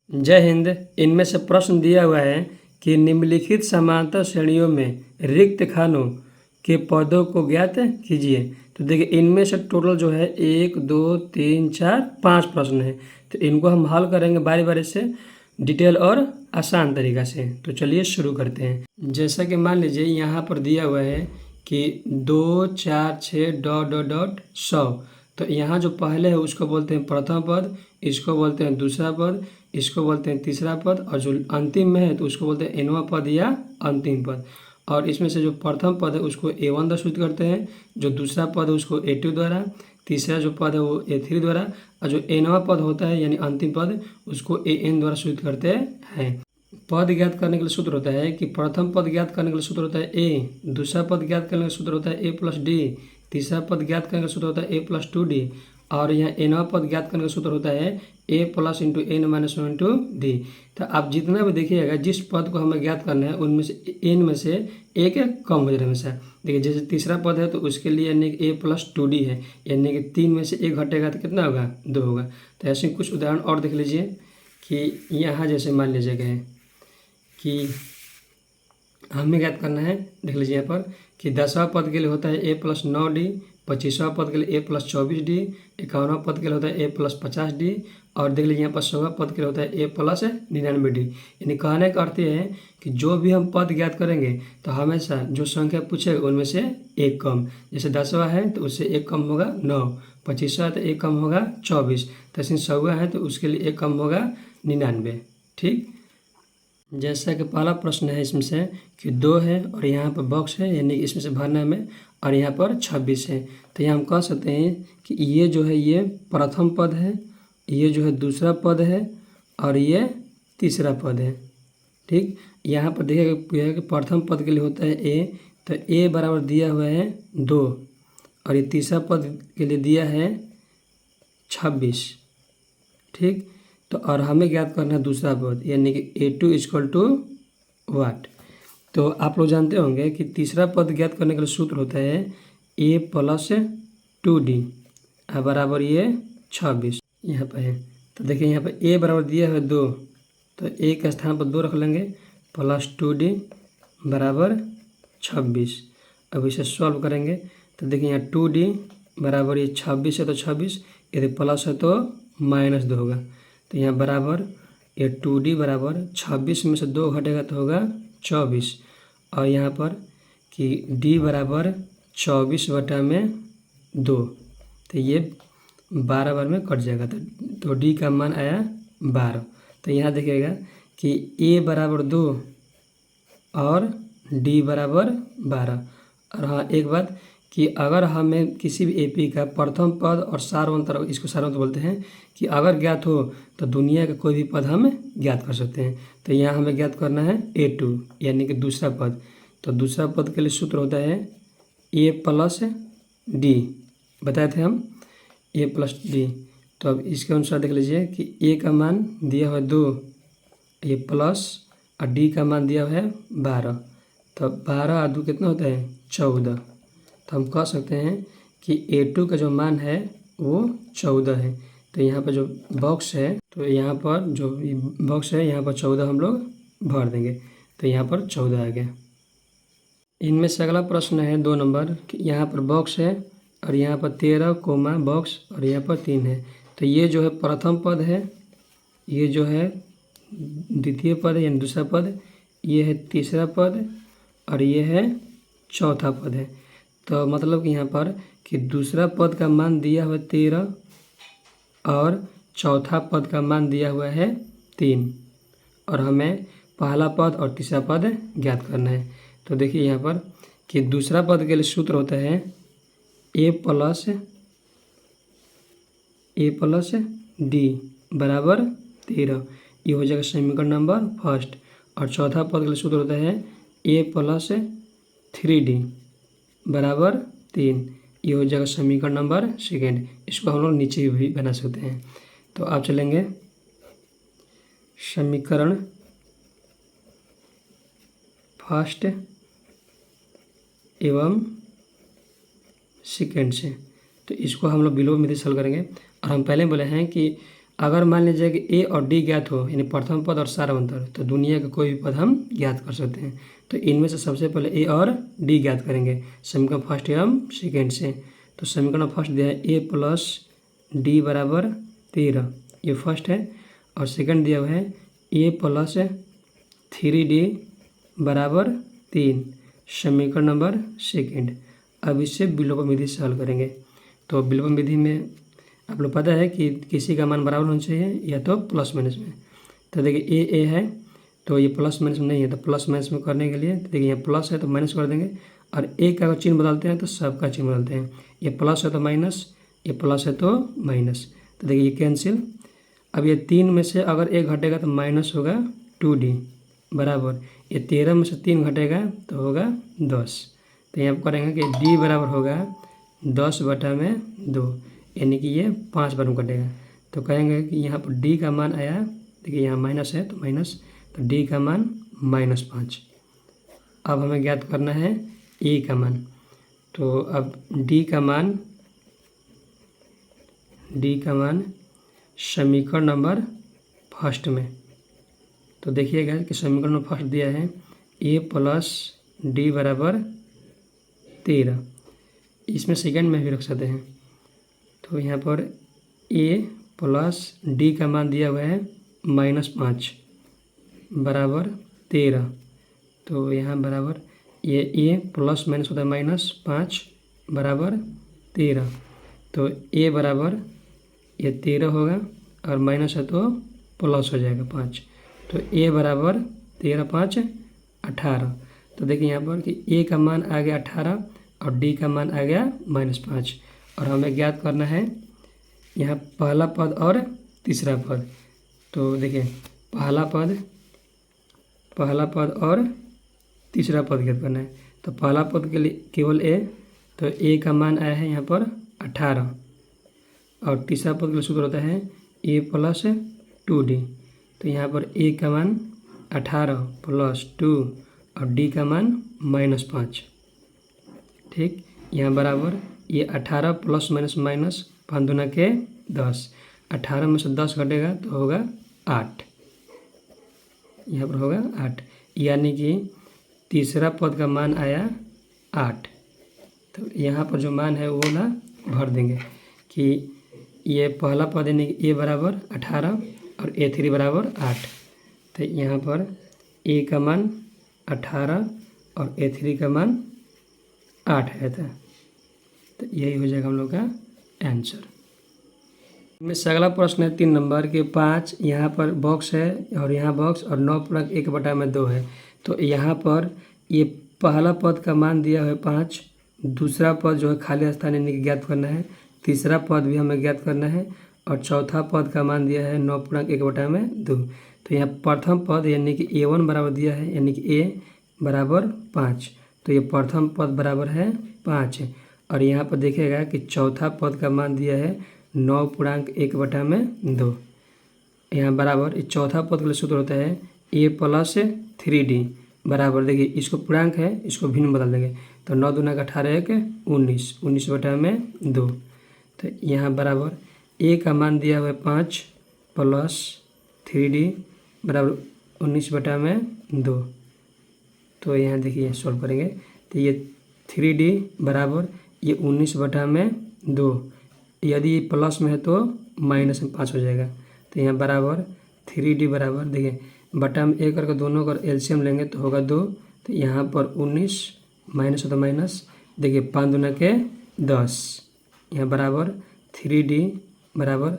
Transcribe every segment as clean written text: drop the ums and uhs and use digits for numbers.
जय हिंद। इनमें से प्रश्न दिया हुआ है कि निम्नलिखित समांतर श्रेणियों में रिक्त खानों के पदों को ज्ञात कीजिए। तो देखिए इनमें से टोटल जो है 1 2 3 4 5 प्रश्न है। तो इनको हम हल करेंगे बारी बारी से, डिटेल और आसान तरीका से। तो चलिए शुरू करते हैं। जैसा कि मान लीजिए यहाँ पर दिया हुआ है कि 2 4 6 डॉट डॉट डॉट 100। तो यहाँ जो पहले है उसको बोलते हैं प्रथम पद, इसको बोलते हैं दूसरा पद, इसको बोलते हैं तीसरा पद, और जो अंतिम में है तो उसको बोलते हैं nवां पद या अंतिम पद। और इसमें से जो प्रथम पद है उसको A1 द्वारा सूचित करते हैं, जो दूसरा पद है उसको A2 द्वारा, तीसरा जो पद है वो A3 द्वारा, और जो nवां पद होता है यानी अंतिम पद उसको AN द्वारा सूचित करते हैं। पद ज्ञात करने के लिए सूत्र होता है कि प्रथम पद ज्ञात करने के लिए सूत्र होता है A, दूसरा पद ज्ञात करने के लिए सूत्र होता है A+D, तीसरा पद ज्ञात करने का सूत्र होता है A+2D, और यहाँ nवां पद ज्ञात करने का सूत्र होता है A plus into N minus one into D. तो आप जितना भी देखिएगा जिस पद को हमें ज्ञात करना है उनमें से n में से एक कम हो जाए हमेशा। देखिए जैसे तीसरा पद है तो उसके लिए यानी कि A+2D है, यानी कि 3 में से 1 घटेगा तो कितना होगा, 2 होगा। तो ऐसे कुछ उदाहरण और देख लीजिए कि यहाँ जैसे मान लीजिएगा है कि हमें ज्ञात करना है। देख लीजिए यहाँ पर कि 10वां पद के लिए होता है A+9D, 25वां पद के लिए A+24D, 51वां पद के लिए होता है A+50D, और देख लीजिए यहाँ पर 100वां पद के लिए होता है A+99D। यानी कहने का अर्थ ये है कि जो भी हम पद ज्ञात करेंगे तो हमेशा जो संख्या पूछेगा उनमें से एक कम। जैसे 10वां है तो उससे एक कम होगा 9, 25वां है तो एक कम होगा 24, तो ऐसे 100वां है तो उसके लिए एक कम होगा 99। ठीक, जैसा कि पहला प्रश्न है इसमें से कि 2 है और यहाँ पर बॉक्स है यानी कि इसमें से भरना है हमें, और यहाँ पर 26 है। तो यहाँ हम कह सकते हैं कि ये जो है ये प्रथम पद है, ये जो है दूसरा पद है, और ये तीसरा पद है। ठीक, यहाँ पर देखिएगा कि प्रथम पद के लिए होता है A, तो A बराबर दिया हुआ है 2, और ये तीसरा पद के लिए दिया है 26। ठीक, तो और हमें ज्ञात करना है दूसरा पद यानी कि A2 इक्वल टू वाट। तो आप लोग जानते होंगे कि तीसरा पद ज्ञात करने के लिए सूत्र होता है A+2D बराबर ये 26 यहाँ पर है। तो देखिए यहाँ पर A बराबर दिया है 2, तो A के स्थान पर 2 रख लेंगे, +2D बराबर 26। अब इसे सॉल्व करेंगे तो देखिए यहाँ 2D बराबर ये 26 है तो 26, यदि प्लस है तो -2 होगा। तो यहाँ बराबर ये 2D बराबर 26 में से 2 घटेगा तो होगा 24, और यहाँ पर कि D बराबर 24/2, तो ये 12 बार में कट जाएगा। तो D का मान आया 12। तो यहाँ देखिएगा कि A बराबर 2 और D बराबर 12। और हाँ एक बात कि अगर हमें किसी भी AP का प्रथम पद और सारवंत, इसको सारवंत बोलते हैं, कि अगर ज्ञात हो तो दुनिया का कोई भी पद हम ज्ञात कर सकते हैं। तो यहाँ हमें ज्ञात करना है A2 यानी कि दूसरा पद। तो दूसरा पद के लिए सूत्र होता है A+D, बताए थे हम A+D। तो अब इसके अनुसार देख लीजिए कि A का मान दिया हुआ है 2, ये प्लस, और D का मान दिया हुआ है 12। तो 12 और 2 कितना होता है 14। तो हम कह सकते हैं कि A2 का जो मान है वो 14 है। तो यहाँ पर जो बॉक्स है तो यहाँ पर जो बॉक्स है यहाँ पर 14 हम लोग भर देंगे, तो यहाँ पर 14 आ गया। इनमें से अगला प्रश्न है 2 नंबर कि यहाँ पर बॉक्स है और यहाँ पर 13 कोमा बॉक्स और यहाँ पर 3 है। तो ये जो है प्रथम पद है, ये जो है द्वितीय पद है यानी दूसरा पद, ये है तीसरा पद, और ये है चौथा पद है। तो मतलब कि यहाँ पर कि दूसरा पद का मान दिया हुआ है 13 और चौथा पद का मान दिया हुआ है 3, और हमें पहला पद और तीसरा पद ज्ञात करना है। तो देखिए यहाँ पर कि दूसरा पद के लिए सूत्र होता है A+D बराबर 13, ये हो जाएगा समीकरण नंबर फर्स्ट। और चौथा पद के लिए सूत्र होता है A+3D बराबर 3, ये हो जाएगा समीकरण नंबर सेकेंड। इसको हम लोग नीचे भी बना सकते हैं। तो आप चलेंगे समीकरण फर्स्ट एवं सेकेंड से, तो इसको हम लोग बिलो में हल करेंगे। और हम पहले बोले हैं कि अगर मान लीजिए कि ए और डी ज्ञात हो, यानी प्रथम पद और सार्वंतर, तो दुनिया का कोई भी पद हम ज्ञात कर सकते हैं। तो इनमें से सबसे पहले ए और डी ज्ञात करेंगे समीकरण फर्स्ट एवं सेकेंड से। तो समीकरण फर्स्ट दिया है ए प्लस डी बराबर 13, ये फर्स्ट है। और सेकंड दिया हुआ है ए प्लस 3d बराबर 3, समीकरण नंबर सेकेंड। अब इससे विलोपन विधि से हल करेंगे। तो विलोपन विधि में आप लोग पता है कि किसी का मान बराबर होना चाहिए या तो प्लस माइनस में। तो देखिए ए है, तो ये प्लस माइनस में नहीं है, तो प्लस माइनस में करने के लिए तो देखिए यहाँ प्लस है तो माइनस कर देंगे, और एक का चिन्ह बदलते हैं तो सबका चिन्ह बदलते हैं। ये प्लस है तो माइनस, ये प्लस है तो माइनस, तो देखिए ये कैंसिल। अब ये 3 में से अगर एक घटेगा तो माइनस होगा 2d बराबर, ये 13 में से 3 घटेगा तो होगा 10। तो यहाँ पर करेंगे कि d बराबर होगा 10/2, यानी कि ये 5 बार में कटेगा। तो कहेंगे कि यहाँ पर d का मान आया, देखिए यहाँ माइनस है तो माइनस, तो d का मान -5। अब हमें ज्ञात करना है e का मान। तो अब d का मान समीकरण नंबर फर्स्ट में, तो देखिएगा कि समीकरण में फर्स्ट दिया है a प्लस डी बराबर 13, इसमें सेकंड में भी रख सकते हैं। तो यहाँ पर a प्लस डी का मान दिया हुआ है -5 बराबर 13, तो यहाँ बराबर ये a प्लस माइनस होता है -5 बराबर 13, तो a बराबर ये 13 होगा और माइनस है तो प्लस हो जाएगा 5, तो a बराबर 13 5 18। तो देखिए यहाँ पर कि a का मान आ गया 18 और d का मान आ गया -5, और हमें ज्ञात करना है यहाँ पहला पद और तीसरा पद। तो देखिए पहला पद और तीसरा पद ज्ञात करना है। तो पहला पद के लिए केवल a, तो a का मान आया है यहाँ पर 18, और तीसरा पद के लिए सूत्र होता है a प्लस 2d। तो यहाँ पर a का मान 18 प्लस 2 और d का मान -5, ठीक। यहाँ बराबर ये 18 प्लस माइनस 5 दूना के 10, 18 में से 10 घटेगा तो होगा 8, यहाँ पर होगा 8, यानी कि तीसरा पद का मान आया 8। तो यहाँ पर जो मान है वो ना भर देंगे कि ये पहला पद यानी कि a बराबर 18 और a3 बराबर 8। तो यहाँ पर a का मान 18 और a3 का मान 8 है था। तो यही हो जाएगा हम लोग का आंसर। में से अगला प्रश्न है 3 नंबर के 5, यहाँ पर बॉक्स है और यहाँ बॉक्स, और 9/1/2 है। तो यहाँ पर ये पहला पद का मान दिया है 5, दूसरा पद जो है खाली स्थान यानी कि ज्ञात करना है, तीसरा पद भी हमें ज्ञात करना है, और चौथा पद का मान दिया है 9/1/2। तो यहाँ प्रथम पद यानी कि a1 बराबर दिया है, यानी कि a बराबर 5, तो ये प्रथम पद बराबर है 5। और यहाँ पर देखिएगा कि चौथा पद का मान दिया है 9/1/2, यहाँ बराबर इस चौथा पद के लिए सूत्र होता है a प्लस 3d बराबर, देखिए इसको पूर्णांक है इसको भिन्न बदल देंगे, तो 9 दूना का 18 1 19, 19/2। तो यहाँ बराबर a का मान दिया हुआ है 5 प्लस 3d बराबर 19/2। तो यहाँ देखिए सॉल्व करेंगे तो ये 3d बराबर ये 19/2, यदि प्लस में है तो माइनस में 5 हो जाएगा। तो यहाँ बराबर 3d बराबर देखिए बटा में एक करके दोनों का एलसीएम लेंगे तो होगा 2, तो यहाँ पर 19 माइनस होता माइनस, देखिए 5 दूना के 10, यहाँ बराबर 3d बराबर,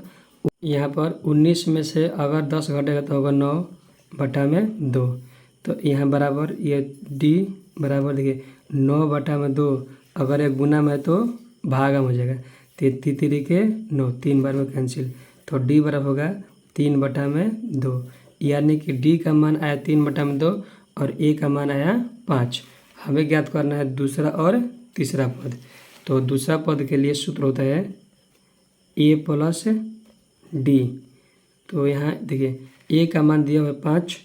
यहाँ पर 19 में से अगर 10 घटेगा तो होगा 9/2। तो यहाँ बराबर ये d बराबर देखिए 9/2, अगर एक गुना में है तो भागा में हो जाएगा, 3 के 9, 3 बार में कैंसिल, तो d बराबर होगा 3/2, यानी कि d का मान आया 3/2 और a का मान आया 5। हमें ज्ञात करना है दूसरा और तीसरा पद। तो दूसरा पद के लिए सूत्र होता है a प्लस d। तो यहाँ देखिए a का मान दिया हुआ है 5,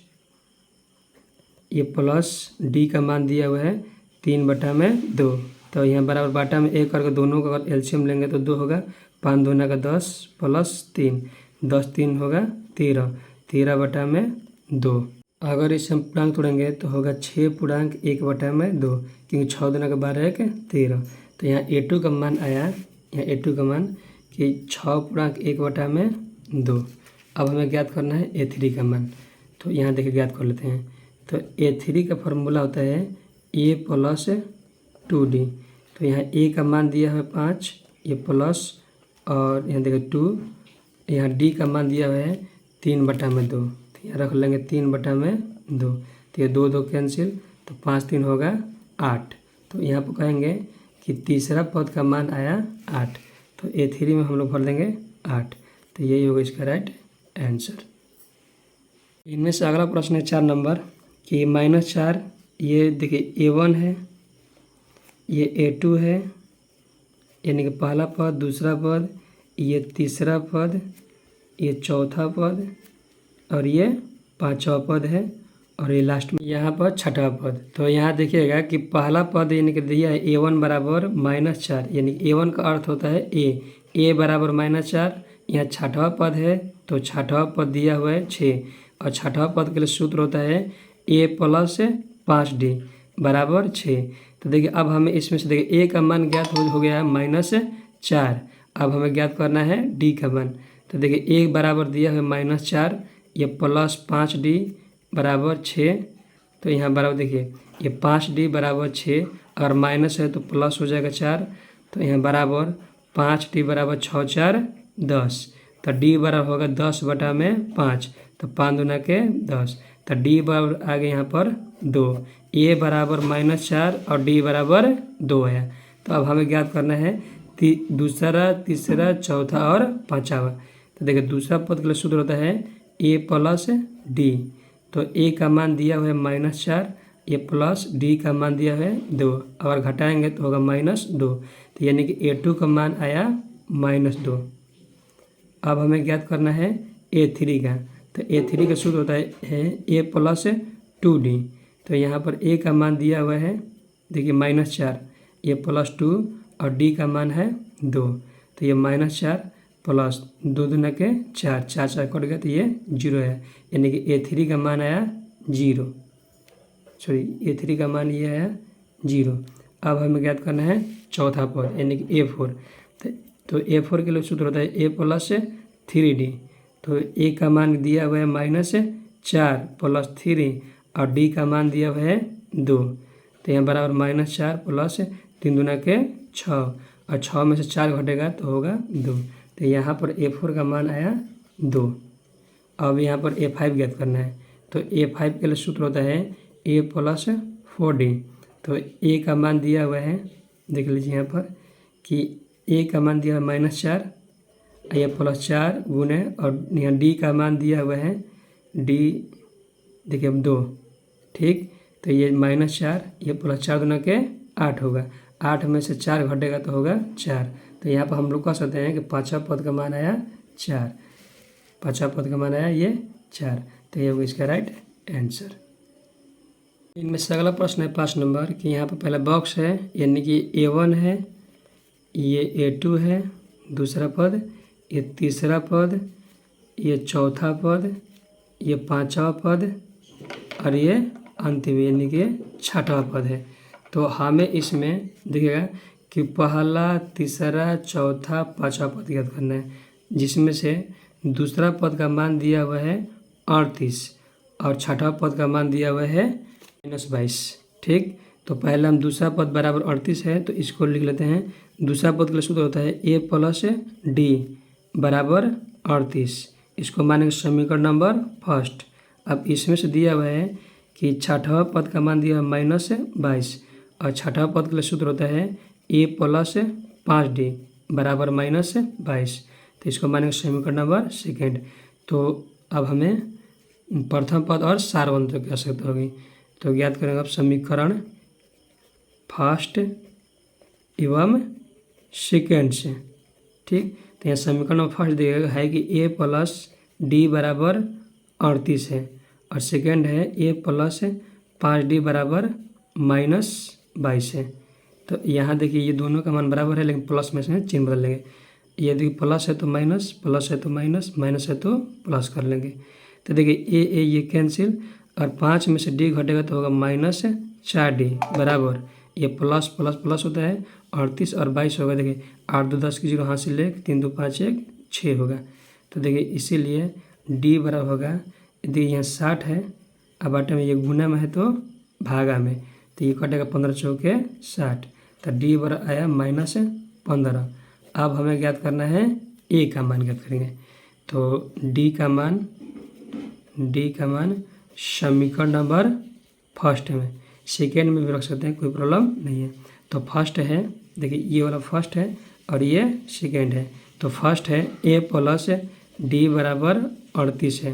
ये प्लस d का मान दिया हुआ है 3/2। तो यहाँ बराबर बाटा में एक करके दोनों का अगर एलसीएम लेंगे तो 2 होगा, 5 दूना का 10 प्लस 3 10 3 होगा 13, 13 बटा में 2। अगर इसे हम पूर्णांक तोड़ेंगे तो होगा 6 पूर्णांक 1 बटा में 2, क्योंकि 6 दूना का 12 1 13। तो यहाँ A2 का मान आया, यहाँ A2 का मान कि 6 पूर्णांक 1 बटा में 2। अब हमें ज्ञात करना है A3 का मान, तो यहाँ देखिए ज्ञात कर लेते हैं। तो A3 का फॉर्मूला होता है A प्लस 2D। तो यहाँ A का मान दिया है 5, ये प्लस, और यहाँ देखिए 2, यहाँ D का मान दिया हुआ है 3 बटा में 2। तो यहाँ रख लेंगे 3 बटा में 2, तो ये 2 2 कैंसिल, तो 5 3 होगा 8। तो यहाँ पर कहेंगे कि तीसरा पद का मान आया 8, तो A3 में हम लोग भर देंगे 8। तो यही होगा इसका राइट आंसर। इनमें से अगला प्रश्न है 4 नंबर कि -4, ये देखिए A1 है, ये A2 है, यानी कि पहला पद, दूसरा पद, ये तीसरा पद, ये चौथा पद, और ये पांचवा पद है, और ये लास्ट में यहाँ पर छठा पद। तो यहाँ देखिएगा कि पहला पद यानी कि दिया है A1 बराबर -4, यानी A1 का अर्थ होता है A बराबर -4। यहाँ छठवा पद है, तो छठवा पद दिया हुआ है 6, और छठवा पद के लिए सूत्र होता है A प्लस 5D बराबर 6। तो देखिए अब हमें इसमें से देखिए A का मान ज्ञात हो गया है -4। अब हमें ज्ञात करना है D का मान। तो देखिए A बराबर दिया है -4, ये प्लस 5D बराबर 6। तो यहाँ बराबर देखिए ये 5D बराबर 6, अगर माइनस है तो प्लस हो जाएगा 4। तो यहाँ बराबर 5D बराबर 6 4 10। तो D बराबर होगा 10 बटा में 5, तो 5 दूना के 10। तो D बराबर आ गया यहाँ पर 2। A बराबर -4 और D बराबर 2 है। तो अब हमें ज्ञात करना है दूसरा, तीसरा, चौथा और पांचवा। तो देखिए दूसरा पद के लिए सूत्र होता है A प्लस D। तो A का मान दिया हुआ है -4, ये प्लस D का मान दिया है 2, अगर घटाएंगे तो होगा -2। तो यानी कि A2 का मान आया -2। अब हमें ज्ञात करना है A3 का। तो A3 का सूत्र होता है A प्लस 2D। तो यहाँ पर A का मान दिया हुआ है देखिए -4, ये प्लस 2, और D का मान है 2। तो ये -4 प्लस 2 दूना के 4, 4 4 कट गया, तो ये 0 है, यानी कि A3 का मान आया 0। सॉरी, A3 का मान ये आया 0। अब हमें ज्ञात करना है चौथा पद यानी कि A4। तो A4 के लिए सूत्र होता है A प्लस 3D। तो A का मान दिया हुआ है -4 प्लस 3, और D का मान दिया हुआ है 2। तो यहाँ बराबर -4 प्लस 3 दूना के 6, और 6 में से 4 घटेगा तो होगा 2। तो यहाँ पर A4 का मान आया 2। अब यहाँ पर A5 ज्ञात करना है। तो A5 के लिए सूत्र होता है A प्लस 4D। तो A का मान दिया हुआ है, देख लीजिए यहाँ पर कि A का मान दिया हुआ है -4, ये प्लस 4 गुने, और यहाँ D का मान दिया हुआ है D देखिए अब 2, ठीक। तो ये -4, ये प्लस 4 दूना के 8 होगा, 8 में से 4 घटेगा तो होगा 4। तो यहाँ पर हम लोग कह सकते हैं कि पाँचवा पद का मान आया 4, पाँचवा पद का मान आया ये 4। तो ये होगा इसका राइट आंसर। इनमें से अगला प्रश्न है 5 नंबर कि यहाँ पर पहला बॉक्स है, यानी कि A1 है, ये A2 है दूसरा पद, ये तीसरा पद, ये चौथा पद, ये पांचवा पद, और ये अंतिम यानी कि छठवा पद है। तो हमें इसमें देखिएगा कि पहला, तीसरा, चौथा, पांचवा पद याद करना है, जिसमें से दूसरा पद का मान दिया हुआ है 38, और छठवा पद का मान दिया हुआ है -22, ठीक। तो पहले हम दूसरा पद बराबर 38 है, तो इसको लिख लेते हैं। दूसरा पद के लिए सूत्र होता है A प्लस D बराबर 38, इसको मानेंगे समीकरण नंबर फर्स्ट। अब इसमें से दिया हुआ है कि छठवा पद का मान दिया है -22, और छठवा पद के लिए सूत्र होता है A प्लस 5D बराबर -22। तो इसको मानेंगे समीकरण नंबर सेकेंड। तो अब हमें प्रथम पद और सारवंत की आवश्यकता होगी। तो ज्ञात करेंगे अब समीकरण फर्स्ट एवं सेकेंड से, ठीक। तो यहाँ समीकरण नंबर फर्स्ट दिया है कि A प्लस D बराबर 38 है, और सेकेंड है A प्लस 5D बराबर -22 है। तो यहाँ देखिए ये दोनों का मान बराबर है, लेकिन प्लस में से चिन्ह बदल लेंगे। यदि प्लस है तो माइनस, प्लस है तो माइनस, माइनस है तो प्लस कर लेंगे। तो देखिए ए ये कैंसिल, और 5 में से डी घटेगा तो होगा -4d बराबर, ये प्लस प्लस प्लस होता है 38 और 22 होगा। देखिए 8 2 10 की 0 हाथ से ले, 3 2 5 1 6 होगा। तो देखिए इसीलिए डी बराबर होगा, देखिए यहाँ 60 है, अब आटे में ये गुना में है तो भागा में, तो ये कटेगा 15 चौके 60, तो डी बराबर आया -15। अब हमें ज्ञात करना है ए का मान ज्ञात करेंगे। तो डी का मान समीकरण नंबर फर्स्ट में, सेकेंड में भी रख सकते हैं, कोई प्रॉब्लम नहीं है। तो फर्स्ट है, देखिए ये वाला फर्स्ट है और ये सेकेंड है। तो फर्स्ट है ए प्लस डी बराबर 38 है,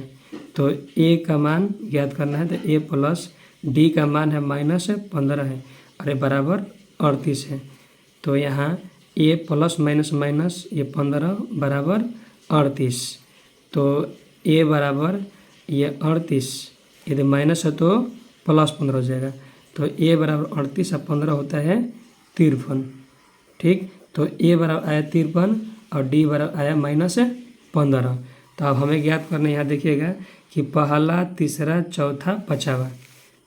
तो ए का मान ज्ञात करना है। तो ए प्लस डी का मान है -15 है और ए बराबर 38 है। तो यहाँ ए प्लस माइनस माइनस ये 15 बराबर 38, तो ए बराबर ये 38, यदि माइनस है तो प्लस 15 हो जाएगा। तो ए बराबर 38 और 15 होता है 53। ठीक, तो ए बराबर आया 53 और डी बराबर आया -15। तो अब हमें ज्ञात करना, यहाँ देखिएगा कि पहला, तीसरा, चौथा, पाँचवा,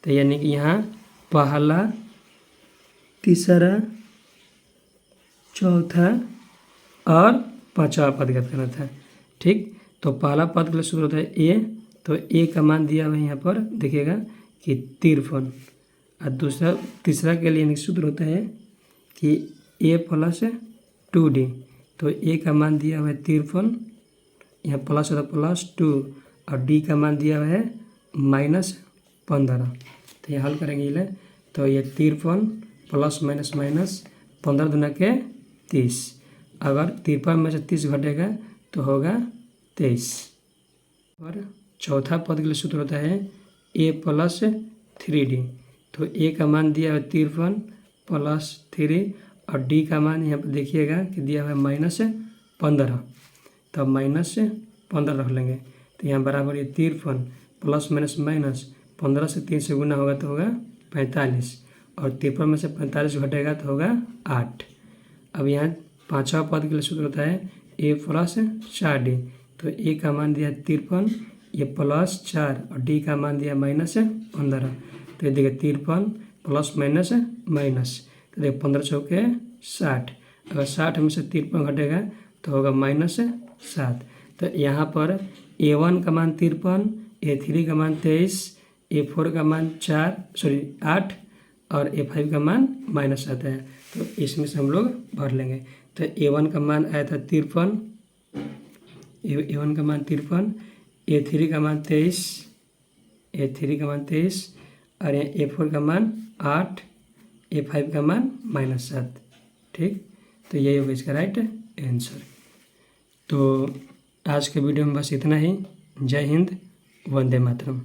तो यानी कि यहाँ पहला, तीसरा, चौथा और पाँचवा पद ज्ञात करना था। ठीक, तो पहला पद के लिए सूत्र होता है ए, तो ए का मान दिया हुआ है यहाँ पर देखिएगा कि 53, और दूसरा तीसरा के लिए सूत्र होता है कि ए प्लस 2d, तो ए का मान दिया हुआ है 53, यहाँ प्लस होता है +2, और डी का मान दिया हुआ है -15। तो ये हल करेंगे ये, तो ये 53 प्लस माइनस माइनस 15 दूना के 30, अगर 53 में से 30 घटेगा तो होगा 23। और चौथा पद के लिए सूत्र होता है ए प्लस 3d, तो ए का मान दिया हुआ है 53 प्लस 3, और डी का मान यहाँ पर देखिएगा कि दिया हुआ है -15, तो -15 रख लेंगे। तो यहाँ बराबर ये 53 प्लस माइनस माइनस 15 से 3 से गुना होगा तो होगा 45, और 53 में से 45 घटेगा तो होगा 8। अब यहाँ पाँचवा पद के लिए सूत्र होता है ए प्लस 4d, तो ए का मान दिया 53, ये +4 और डी का मान दिया -15, तो ये देखिए 53 प्लस माइनस माइनस, तो देखिए 15 चौके 60, अगर 60 में से 53 घटेगा तो होगा -7। तो यहाँ पर A1 का मान 53, A3 का मान 23, A4 का मान 8 और A5 का मान माइनस आता है, तो इसमें से हम लोग भर लेंगे। तो A1 का मान आया था 53, A1 का मान 53, A3 का मान 23, और A4 का मान 8, A5 का मान -7। ठीक, तो यही होगा इसका राइट आंसर। तो आज के वीडियो में बस इतना ही। जय हिंद, वंदे मातरम।